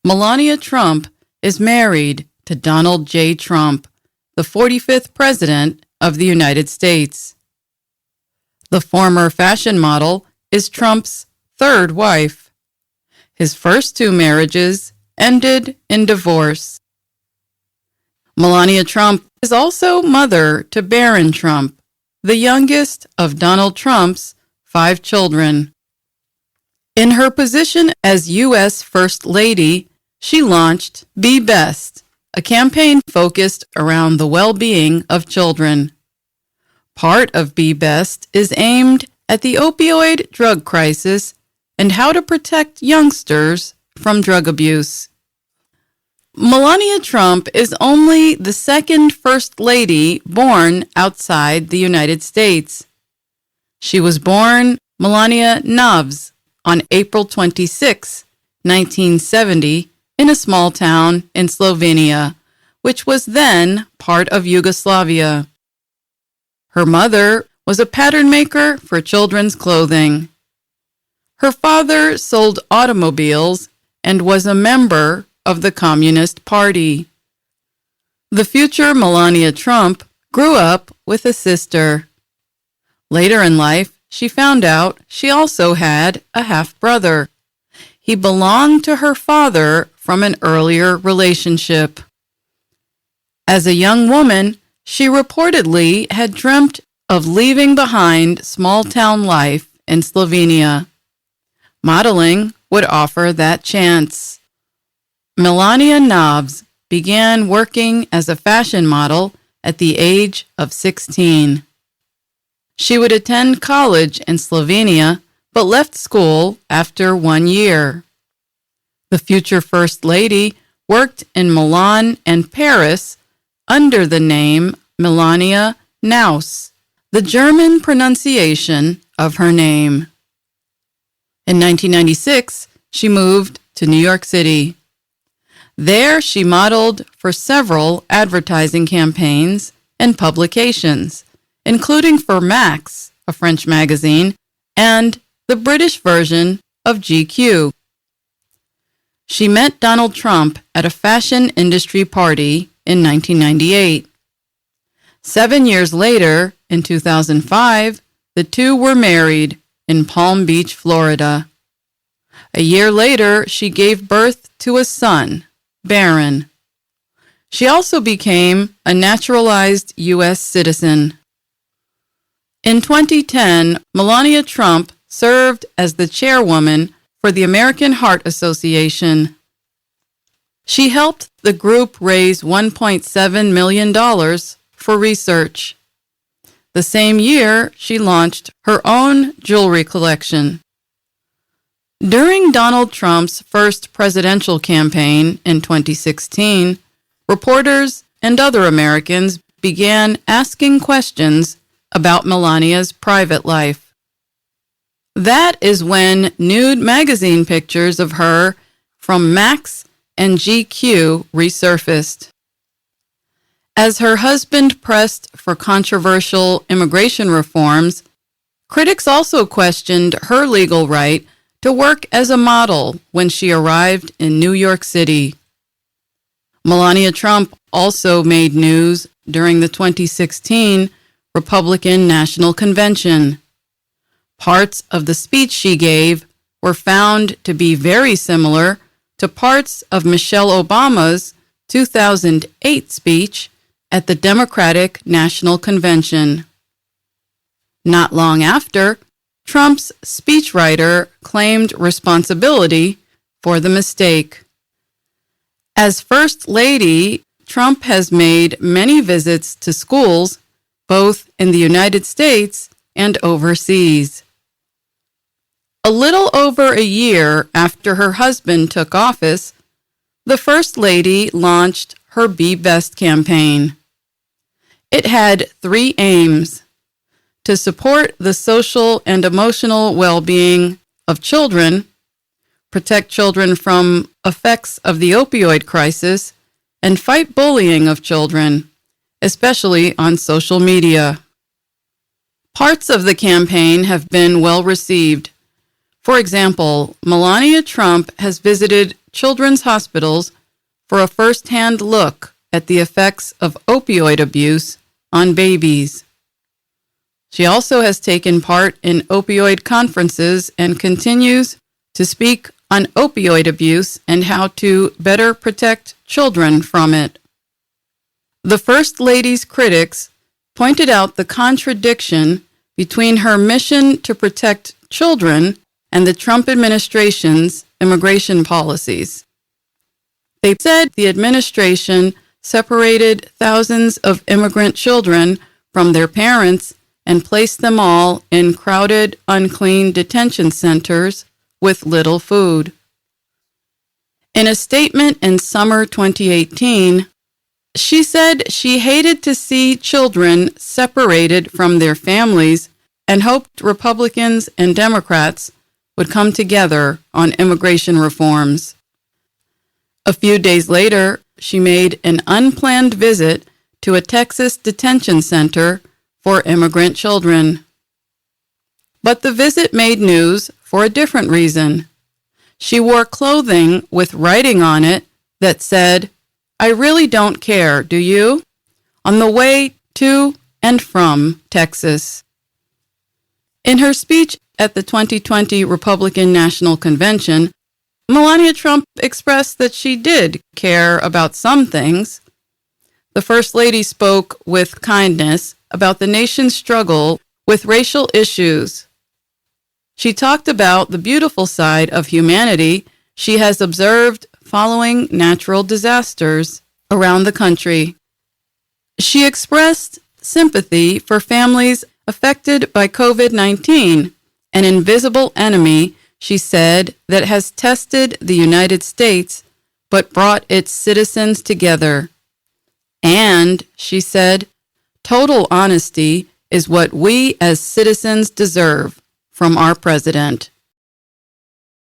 Melania Trump is married to Donald J. Trump, the 45th President of the United States. The former fashion model is Trump's third wife. His first two marriages ended in divorce. Melania Trump is also mother to Barron Trump, the youngest of Donald Trump's 5 children. In her position as U.S. First Lady, she launched Be Best, a campaign focused around the well-being of children. Part of Be Best is aimed at the opioid drug crisis and how to protect youngsters from drug abuse. Melania Trump is only the second First Lady born outside the United States. She was born Melania Navs on April 26, 1970, in a small town in Slovenia, which was then part of Yugoslavia. Her mother was a pattern maker for children's clothing. Her father sold automobiles and was a member of the Communist Party. The future Melania Trump grew up with a sister. Later in life, she found out she also had a half-brother. He belonged to her father from an earlier relationship. As a young woman, she reportedly had dreamt of leaving behind small-town life in Slovenia. Modeling would offer that chance. Melania Navs began working as a fashion model at the age of 16. She would attend college in Slovenia, but left school after 1 year. The future First Lady worked in Milan and Paris under the name Melania Naus, the German pronunciation of her name. In 1996, she moved to New York City. There, she modeled for several advertising campaigns and publications, including for Max, a French magazine, and the British version of GQ. She met Donald Trump at a fashion industry party in 1998. 7 years later, in 2005, the two were married in Palm Beach, Florida. A year later, she gave birth to a son, Barron. She also became a naturalized U.S. citizen. In 2010, Melania Trump served as the chairwoman for the American Heart Association. She helped the group raise $1.7 million for research. The same year, she launched her own jewelry collection. During Donald Trump's first presidential campaign in 2016, reporters and other Americans began asking questions about Melania's private life. That is when nude magazine pictures of her from Max and GQ resurfaced. As her husband pressed for controversial immigration reforms, critics also questioned her legal right to work as a model when she arrived in New York City. Melania Trump also made news during the 2016 Republican National Convention. Parts of the speech she gave were found to be very similar to parts of Michelle Obama's 2008 speech at the Democratic National Convention. Not long after, Trump's speechwriter claimed responsibility for the mistake. As First Lady, Trump has made many visits to schools, both in the United States and overseas. A little over a year after her husband took office, the First Lady launched her Be Best campaign. It had 3 aims: to support the social and emotional well-being of children, protect children from effects of the opioid crisis, and fight bullying of children, especially on social media. Parts of the campaign have been well received. For example, Melania Trump has visited children's hospitals for a first-hand look at the effects of opioid abuse on babies. She also has taken part in opioid conferences and continues to speak on opioid abuse and how to better protect children from it. The First Lady's critics pointed out the contradiction between her mission to protect children and the Trump administration's immigration policies. They said the administration separated thousands of immigrant children from their parents and placed them all in crowded, unclean detention centers with little food. In a statement in summer 2018, she said she hated to see children separated from their families and hoped Republicans and Democrats would come together on immigration reforms. A few days later, she made an unplanned visit to a Texas detention center for immigrant children. But the visit made news for a different reason. She wore clothing with writing on it that said, "I really don't care, do you?" on the way to and from Texas. In her speech at the 2020 Republican National Convention, Melania Trump expressed that she did care about some things. The First Lady spoke with kindness about the nation's struggle with racial issues. She talked about the beautiful side of humanity she has observed following natural disasters around the country. She expressed sympathy for families affected by COVID-19, an invisible enemy, she said, that has tested the United States but brought its citizens together. And, she said, total honesty is what we as citizens deserve from our president.